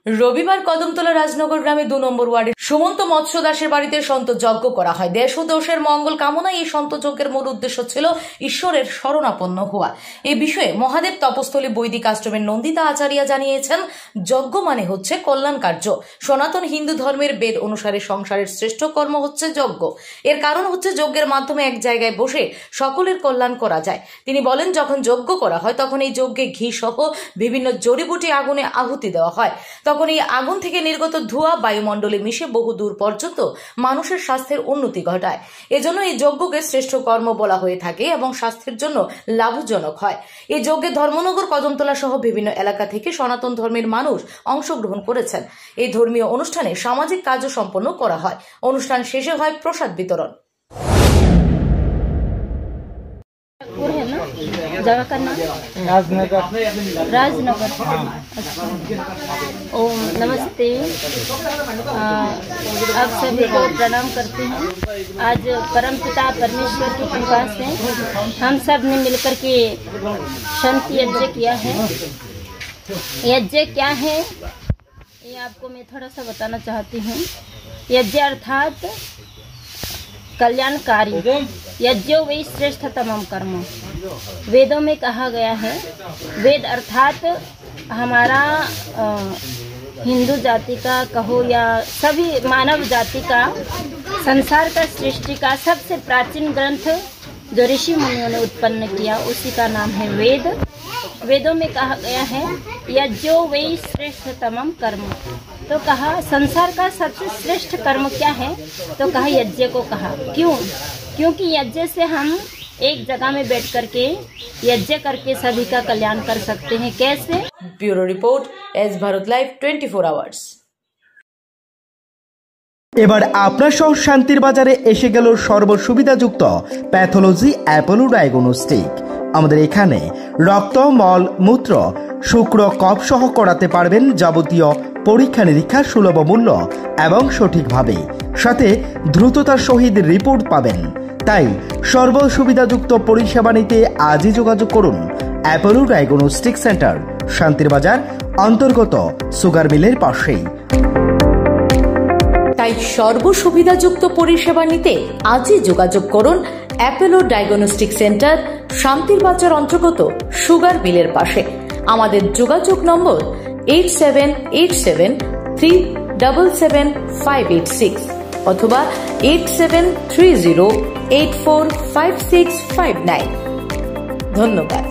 রবিবার কদমতলা রাজনগর গ্রামে ২ নম্বর ওয়ার্ডের সুমন্ত মৎস্য দাসের বাড়িতে সন্ত যজ্ঞ করা হয়। দেশ ও দেশের মঙ্গল কামনায় এই সন্ত যজ্ঞের মূল উদ্দেশ্য ছিল ঈশ্বরের শরণাপন্ন হওয়া। এই বিষয়ে মহাদেব তপস্থলী বৈদিক আশ্রমের নন্দিতা আচার্য জানিয়েছেন, যজ্ঞ মানে হচ্ছে কল্যাণ কার্য। সনাতন হিন্দু ধর্মের বেদ অনুসারে সংসারের শ্রেষ্ঠ কর্ম হচ্ছে যজ্ঞ। এর কারণ হচ্ছে যজ্ঞের মাধ্যমে এক জায়গায় বসে সকলের কল্যাণ করা যায়। তিনি বলেন, যখন যজ্ঞ করা হয় তখন এই যজ্ঞে ঘি সহ বিভিন্ন জড়িবুটি আগুনে আহুতি দেওয়া হয়। তখন এই আগুন থেকে নির্গত ধোঁয়া বায়ুমণ্ডলে মিশে বহু দূর পর্যন্ত মানুষের স্বাস্থ্যের উন্নতি ঘটায়। এজন্য এই যজ্ঞকে শ্রেষ্ঠ কর্ম বলা হয়ে থাকে এবং স্বাস্থ্যের জন্য লাভজনক হয়। এই যজ্ঞে ধর্মনগর, কদমতলা সহ বিভিন্ন এলাকা থেকে সনাতন ধর্মের মানুষ অংশগ্রহণ করেছেন। এই ধর্মীয় অনুষ্ঠানে সামাজিক কাজও সম্পন্ন করা হয়। অনুষ্ঠান শেষে হয় প্রসাদ বিতরণ। जगह का नाम राजनगर। ओम नमस्ते। आप सभी को प्रणाम करते हैं। आज परमपिता परमेश्वर की कृपा से हम सब ने मिलकर के शांति यज्ञ किया है। यज्ञ क्या है ये आपको मैं थोड़ा सा बताना चाहती हूँ। यज्ञ अर्थात कल्याणकारी। यज्ञो वही श्रेष्ठतम कर्म। वेदों में कहा गया है, वेद अर्थात हमारा हिंदू जाति का कहो या सभी मानव जाति का, संसार का सृष्टि का सबसे प्राचीन ग्रंथ जो ऋषि मुनियों ने उत्पन्न किया उसी का नाम है वेद। वेदों में कहा गया है यज्ञो वही श्रेष्ठतम कर्म। तो कहा संसार का सबसे श्रेष्ठ कर्म क्या है, तो कहा यज्ञ को कहा। क्यों? क्योंकि यज्ञ से हम एक जगह में बैठ करके यज्ञ करके सभी का कल्याण कर सकते हैं। कैसे? Bureau report, S Bharat live 24 hours. এবার আপনার সহ শান্তির বাজারে এসে গেল সর্বসুবিধাযুক্ত প্যাথোলজি অ্যাপোলো ডায়াগনস্টিক। আমাদের এখানে রক্ত, মল, মূত্র, শুক্র, কফ সহ করাতে পারবেন যাবতীয় পরীক্ষা নিরীক্ষা সুলভ মূল্য এবং সঠিকভাবে, সাথে দ্রুততার সহিত রিপোর্ট পাবেন। তাই সর্বসুবিধাযুক্ত পরিষেবা নিতে আজই যোগাযোগ করুন অ্যাপোলো ডায়াগনস্টিক সেন্টার, শান্তির বাজার অন্তর্গত সুগার মিলের পাশেই। তাই সর্বসুবিধাযুক্ত পরিষেবা নিতে আজই যোগাযোগ করুন অ্যাপোলো ডায়াগনস্টিক সেন্টার, শান্তির বাজার অন্তর্গত সুগার মিলের পাশে। আমাদের যোগাযোগ নম্বর 8787377586 অথবা 8730845659। ধন্যবাদ।